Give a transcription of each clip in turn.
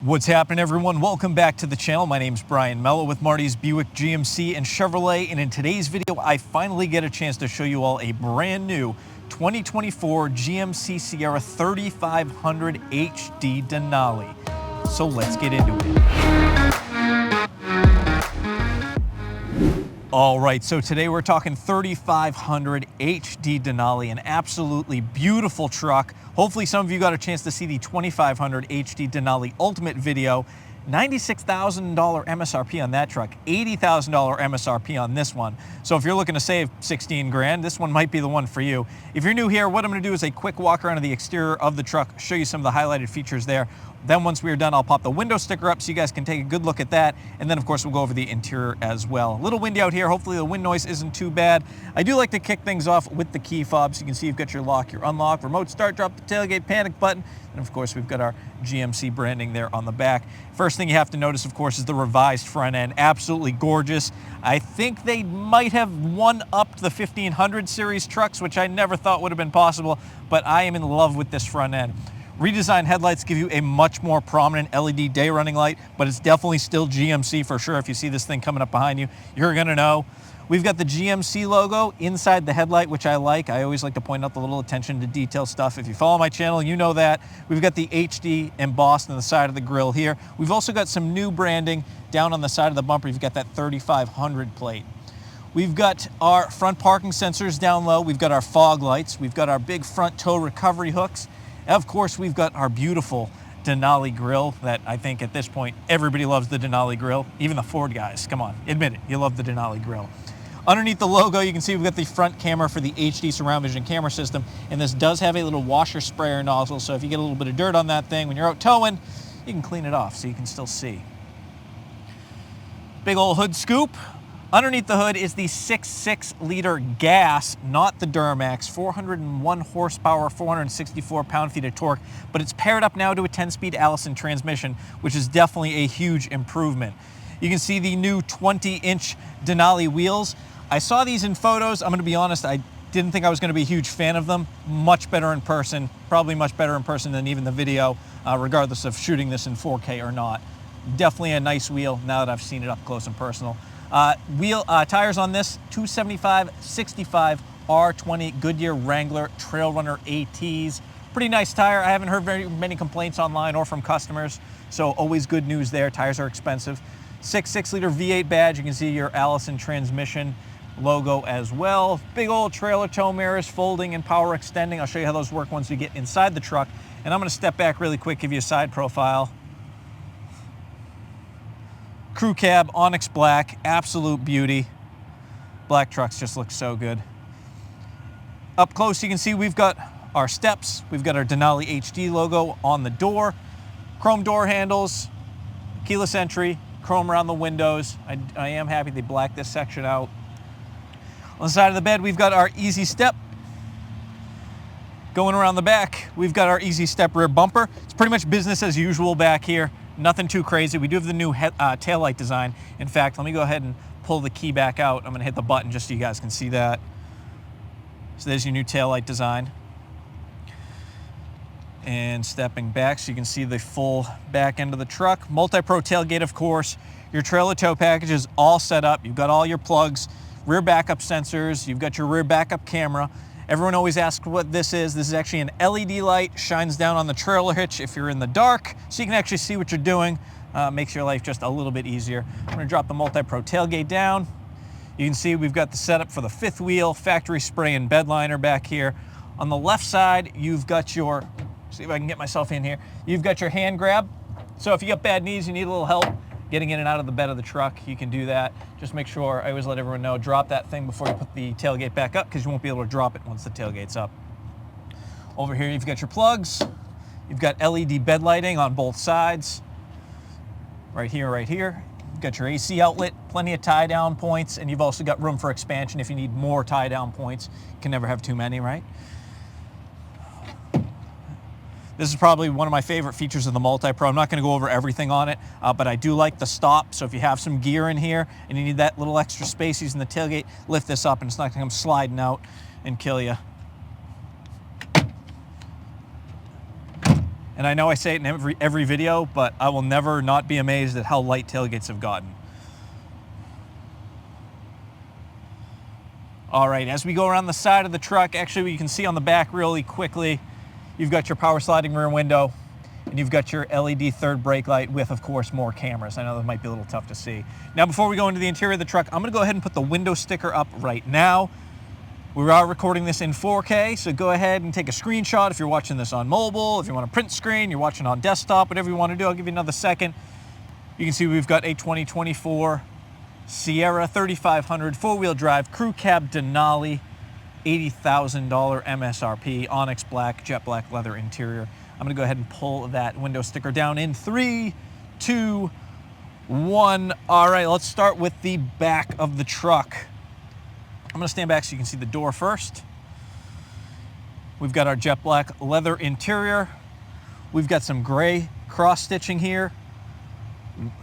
What's happening, everyone? Welcome back to the channel. My name's Brian Mello with Marty's Buick GMC and Chevrolet, and in today's video I finally get a chance to show you all a brand new 2024 GMC Sierra 3500 HD Denali. So let's get into it. All right, so today we're talking 3500 HD Denali, an absolutely beautiful truck. Hopefully some of you got a chance to see the 2500 HD Denali Ultimate video. $96,000 MSRP on that truck, $80,000 MSRP on this one. So if you're looking to save 16 grand, this one might be the one for you. If you're new here, what I'm gonna do is a quick walk around of the exterior of the truck, show you some of the highlighted features there. Then once we are done, I'll pop the window sticker up so you guys can take a good look at that. And then of course, we'll go over the interior as well. A little windy out here. Hopefully the wind noise isn't too bad. I do like to kick things off with the key fobs. You can see you've got your lock, your unlock, remote start, drop the tailgate panic button. And of course, we've got our GMC branding there on the back. First thing you have to notice, of course, is the revised front end. Absolutely gorgeous. I think they might have one-upped the 1500 series trucks, which I never thought would have been possible, but I am in love with this front end. Redesigned headlights give you a much more prominent LED day running light, but it's definitely still GMC for sure. If you see this thing coming up behind you, you're gonna know. We've got the GMC logo inside the headlight, which I like. I always like to point out the little attention to detail stuff. If you follow my channel, you know that. We've got the HD embossed on the side of the grille here. We've also got some new branding down on the side of the bumper. You've got that 3500 plate. We've got our front parking sensors down low. We've got our fog lights. We've got our big front tow recovery hooks. And of course, we've got our beautiful Denali grill that I think at this point, everybody loves the Denali grill. Even the Ford guys, come on, admit it, you love the Denali grill. Underneath the logo, you can see we've got the front camera for the HD surround vision camera system, and this does have a little washer sprayer nozzle, so if you get a little bit of dirt on that thing when you're out towing, you can clean it off so you can still see. Big old hood scoop. Underneath the hood is the 6.6 liter gas, not the Duramax, 401 horsepower, 464 pound-feet of torque, but it's paired up now to a 10-speed Allison transmission, which is definitely a huge improvement. You can see the new 20-inch Denali wheels. I saw these in photos. I'm gonna be honest, I didn't think I was gonna be a huge fan of them. Much better in person, probably much better in person than even the video, regardless of shooting this in 4K or not. Definitely a nice wheel now that I've seen it up close and personal. Tires on this, 275/65 R20 Goodyear Wrangler Trail Runner ATs. Pretty nice tire. I haven't heard very many complaints online or from customers, so always good news there. Tires are expensive. 6.6 liter V8 badge. You can see your Allison transmission logo as well. Big old trailer tow mirrors, folding and power extending. I'll show you how those work once we get inside the truck. And I'm gonna step back really quick, give you a side profile. Crew cab, onyx black, absolute beauty. Black trucks just look so good. Up close, you can see we've got our steps. We've got our Denali HD logo on the door. Chrome door handles, keyless entry, chrome around the windows. I am happy they blacked this section out. On the side of the bed, we've got our easy step. Going around the back, we've got our easy step rear bumper. It's pretty much business as usual back here. Nothing too crazy. We do have the new taillight design. In fact, let me go ahead and pull the key back out. I'm gonna hit the button just so you guys can see that. So there's your new taillight design. And stepping back so you can see the full back end of the truck. Multi-Pro tailgate, of course. Your trailer tow package is all set up. You've got all your plugs, rear backup sensors. You've got your rear backup camera. Everyone always asks what this is. This is actually an LED light, shines down on the trailer hitch if you're in the dark, so you can actually see what you're doing. Makes your life just a little bit easier. I'm gonna drop the Multi-Pro tailgate down. You can see we've got the setup for the fifth wheel, factory spray and bed liner back here. On the left side, you've got your, see if I can get myself in here, you've got your hand grab. So if you got bad knees, you need a little help getting in and out of the bed of the truck, you can do that. Just make sure, I always let everyone know, drop that thing before you put the tailgate back up because you won't be able to drop it once the tailgate's up. Over here, you've got your plugs. You've got LED bed lighting on both sides. Right here, right here. You've got your AC outlet, plenty of tie down points, and you've also got room for expansion if you need more tie down points. You can never have too many, right? This is probably one of my favorite features of the Multi-Pro. I'm not gonna go over everything on it, but I do like the stop. So if you have some gear in here and you need that little extra space using the tailgate, lift this up and it's not gonna come sliding out and kill you. And I know I say it in every video, but I will never not be amazed at how light tailgates have gotten. All right, as we go around the side of the truck, actually you can see on the back really quickly, you've got your power sliding rear window, and you've got your LED third brake light with, of course, more cameras. I know that might be a little tough to see. Now, before we go into the interior of the truck, I'm gonna go ahead and put the window sticker up right now. We are recording this in 4K, so go ahead and take a screenshot if you're watching this on mobile, if you want to print screen, you're watching on desktop, whatever you want to do. I'll give you another second. You can see we've got a 2024 Sierra 3500 four-wheel drive crew cab Denali, $80,000 MSRP, onyx black, jet black leather interior. I'm gonna go ahead and pull that window sticker down in 3, 2, 1. All right, let's start with the back of the truck. I'm gonna stand back so you can see the door first. We've got our jet black leather interior. We've got some gray cross stitching here,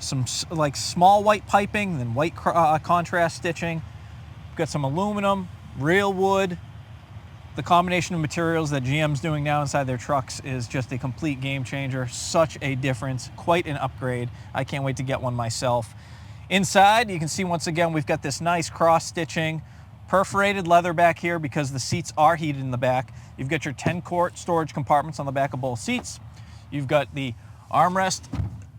some like small white piping, then white contrast stitching. We've got some aluminum, real wood. The combination of materials that GM's doing now inside their trucks is just a complete game changer. Such a difference, quite an upgrade. I can't wait to get one myself. Inside, you can see once again, we've got this nice cross stitching, perforated leather back here because the seats are heated in the back. You've got your 10-quart storage compartments on the back of both seats. You've got the armrest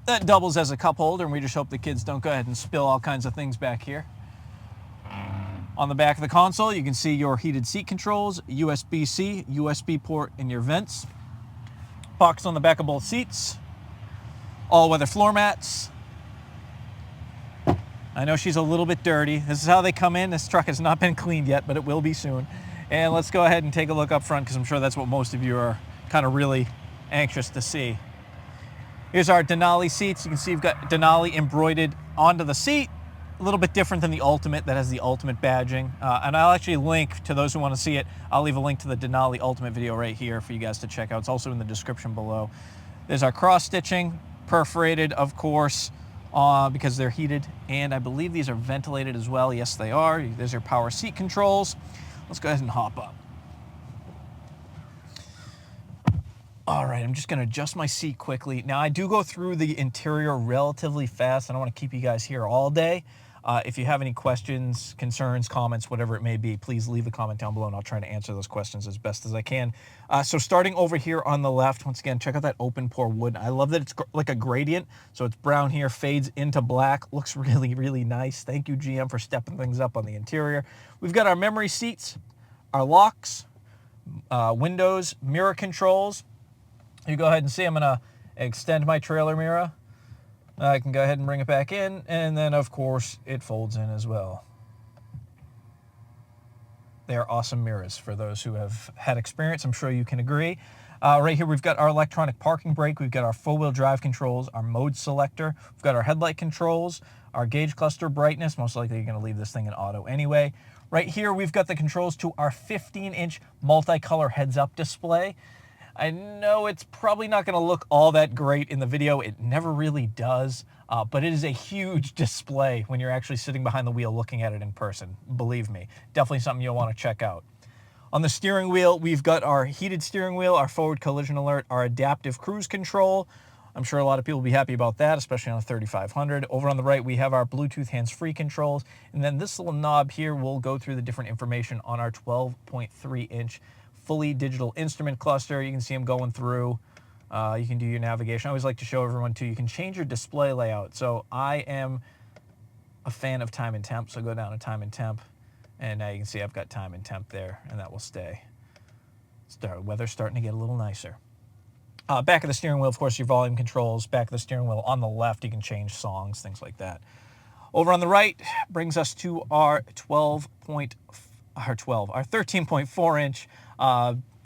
that doubles as a cup holder, and we just hope the kids don't go ahead and spill all kinds of things back here. On the back of the console, you can see your heated seat controls, USB-C, USB port, and your vents. Box on the back of both seats. All-weather floor mats. I know she's a little bit dirty. This is how they come in. This truck has not been cleaned yet, but it will be soon. And let's go ahead and take a look up front because I'm sure that's what most of you are kind of really anxious to see. Here's our Denali seats. You can see we've got Denali embroidered onto the seat. A little bit different than the Ultimate that has the Ultimate badging. And I'll actually link, to those who want to see it, I'll leave a link to the Denali Ultimate video right here for you guys to check out. It's also in the description below. There's our cross stitching, perforated, of course, because they're heated. And I believe these are ventilated as well. Yes, they are. There's your power seat controls. Let's go ahead and hop up. All right, I'm just gonna adjust my seat quickly. Now, I do go through the interior relatively fast. I don't wanna keep you guys here all day. If you have any questions, concerns, comments, whatever it may be, please leave a comment down below and I'll try to answer those questions as best as I can. So starting over here on the left, once again, check out that open pore wood. I love that it's like a gradient. So it's brown here, fades into black. Looks really, really nice. Thank you, GM, for stepping things up on the interior. We've got our memory seats, our locks, windows, mirror controls. You go ahead and see, I'm gonna extend my trailer mirror. I can go ahead and bring it back in, and then of course it folds in as well. They are awesome mirrors for those who have had experience. I'm sure you can agree. Right here we've got our electronic parking brake, we've got our four-wheel drive controls, our mode selector, we've got our headlight controls, our gauge cluster brightness. Most likely you're going to leave this thing in auto anyway. Right here we've got the controls to our 15-inch multicolor heads-up display. I know it's probably not going to look all that great in the video. It never really does, but it is a huge display when you're actually sitting behind the wheel looking at it in person. Believe me, definitely something you'll want to check out. On the steering wheel, we've got our heated steering wheel, our forward collision alert, our adaptive cruise control. I'm sure a lot of people will be happy about that, especially on a 3500. Over on the right, we have our Bluetooth hands-free controls, and then this little knob here will go through the different information on our 12.3-inch fully digital instrument cluster. You can see them going through. You can do your navigation. I always like to show everyone too, you can change your display layout. So I am a fan of time and temp, so go down to time and temp, and now you can see I've got time and temp there, and that will stay. Weather's starting to get a little nicer. Back of the steering wheel, of course, your volume controls. Back of the steering wheel on the left, you can change songs, things like that. Over on the right brings us to our 13.4-inch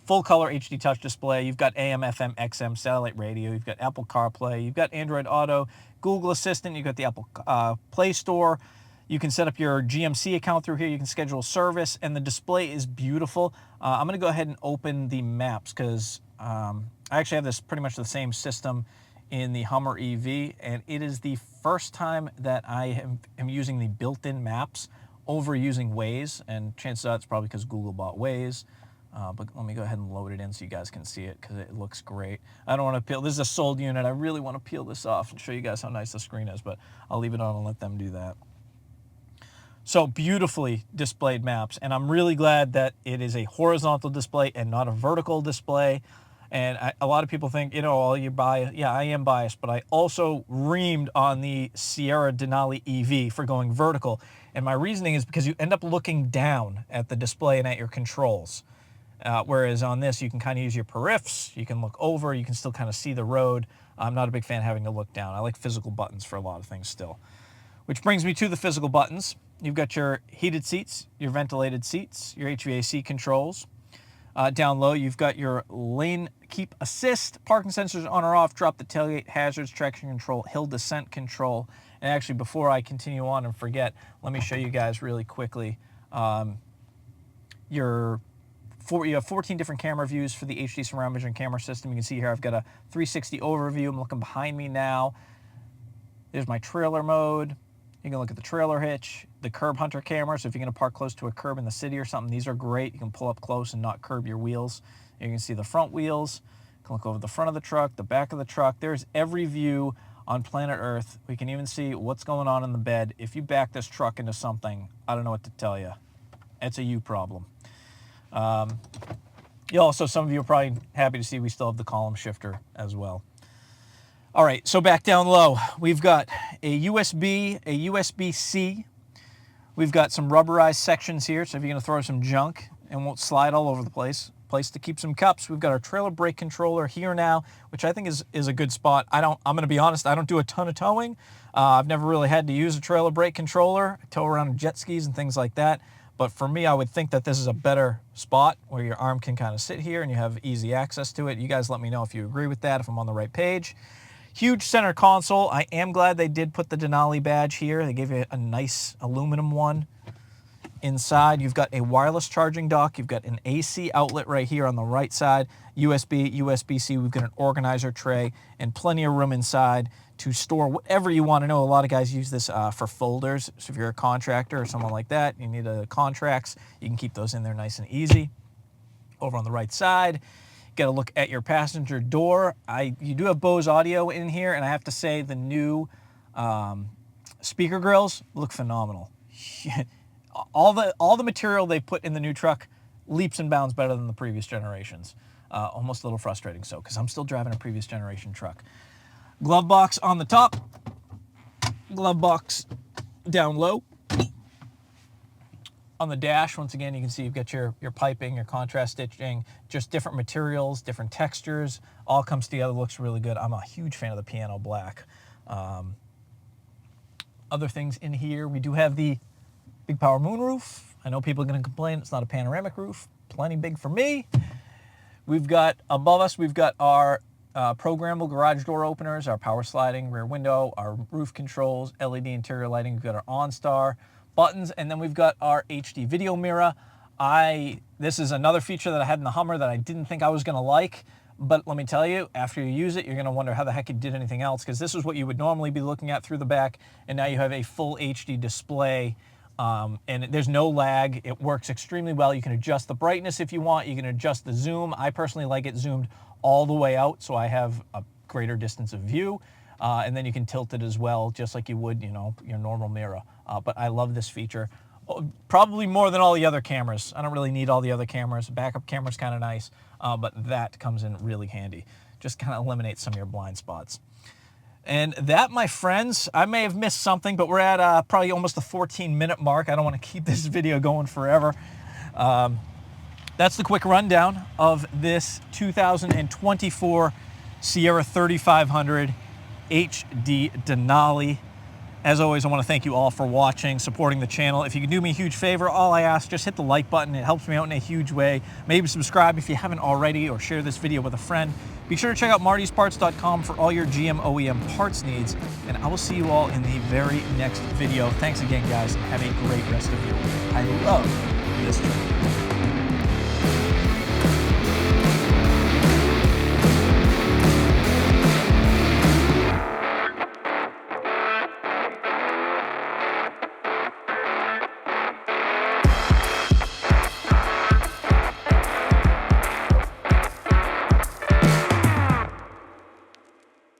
full color HD touch display. You've got AM, FM, XM, satellite radio. You've got Apple CarPlay. You've got Android Auto, Google Assistant. You've got the Apple Play Store. You can set up your GMC account through here. You can schedule service, and the display is beautiful. I'm going to go ahead and open the maps because I actually have this pretty much the same system in the Hummer EV, and it is the first time that I am using the built-in maps over using Waze, and chances are it's probably because Google bought Waze. But let me go ahead and load it in so you guys can see it because it looks great. I don't want to peel. This is a sold unit. I really want to peel this off and show you guys how nice the screen is, but I'll leave it on and let them do that. So beautifully displayed maps, and I'm really glad that it is a horizontal display and not a vertical display. And a lot of people think, you know, oh, you're biased. Yeah, I am biased, but I also reamed on the Sierra Denali EV for going vertical. And my reasoning is because you end up looking down at the display and at your controls. Whereas on this, you can kind of use your periffs, you can look over, you can still kind of see the road. I'm not a big fan of having to look down. I like physical buttons for a lot of things still. Which brings me to the physical buttons. You've got your heated seats, your ventilated seats, your HVAC controls. Down low, you've got your lane keep assist, parking sensors on or off, drop the tailgate, hazards, traction control, hill descent control. And actually, before I continue on and forget, let me show you guys really quickly. You have 14 different camera views for the HD surround vision camera system. You can see here I've got a 360 overview. I'm looking behind me now. There's my trailer mode. You can look at the trailer hitch, the curb hunter camera. So if you're going to park close to a curb in the city or something, these are great. You can pull up close and not curb your wheels. You can see the front wheels. You can look over the front of the truck, the back of the truck. There's every view on planet Earth. We can even see what's going on in the bed. If you back this truck into something, I don't know what to tell you. It's a you problem. Also, some of you are probably happy to see we still have the column shifter as well. All right, so back down low, we've got a USB, a USB-C. We've got some rubberized sections here, so if you're going to throw some junk and won't slide all over the place to keep some cups. We've got our trailer brake controller here now, which I think is a good spot. I'm going to be honest, I don't do a ton of towing. I've never really had to use a trailer brake controller. I tow around jet skis and things like that. But for me, I would think that this is a better spot where your arm can kind of sit here and you have easy access to it. You guys let me know if you agree with that, if I'm on the right page. Huge center console. I am glad they did put the Denali badge here. They gave you a nice aluminum one. Inside, you've got a wireless charging dock. You've got an AC outlet right here on the right side. USB, USB-C. We've got an organizer tray and plenty of room inside to store whatever you want to know. A lot of guys use this for folders. So if you're a contractor or someone like that, you need contracts, you can keep those in there nice and easy. Over on the right side, got to look at your passenger door. You do have Bose audio in here, and I have to say the new speaker grills look phenomenal. all the material they put in the new truck leaps and bounds better than the previous generations. Almost a little frustrating so, because I'm still driving a previous generation truck. Glove box on the top, glove box down low. On the dash, once again, you can see you've got your piping, your contrast stitching, just different materials, different textures, all comes together, looks really good. I'm a huge fan of the piano black. Other things in here, we do have the big power moonroof. I know people are going to complain it's not a panoramic roof. Plenty big for me. We've got, above us, we've got our programmable garage door openers, our power sliding rear window, our roof controls, LED interior lighting. We've got our OnStar buttons, and then we've got our HD video mirror. This is another feature that I had in the Hummer that I didn't think I was going to like, but let me tell you, after you use it, you're going to wonder how the heck it did anything else, because this is what you would normally be looking at through the back, and now you have a full HD display. And there's no lag. It works extremely well. You can adjust the brightness if you want. You can adjust the zoom. I personally like it zoomed all the way out, so I have a greater distance of view. And then you can tilt it as well, just like you would, your normal mirror. But I love this feature, probably more than all the other cameras. I don't really need all the other cameras. Backup camera's kind of nice, but that comes in really handy. Just kind of eliminates some of your blind spots. And that, my friends, I may have missed something, but we're at probably almost the 14-minute mark. I don't want to keep this video going forever. That's the quick rundown of this 2024 Sierra 3500 HD Denali. As always, I want to thank you all for watching, supporting the channel. If you can do me a huge favor, all I ask, just hit the like button. It helps me out in a huge way. Maybe subscribe if you haven't already, or share this video with a friend. Be sure to check out martysparts.com for all your GM OEM parts needs, and I will see you all in the very next video. Thanks again, guys, and have a great rest of your week. I love this trip.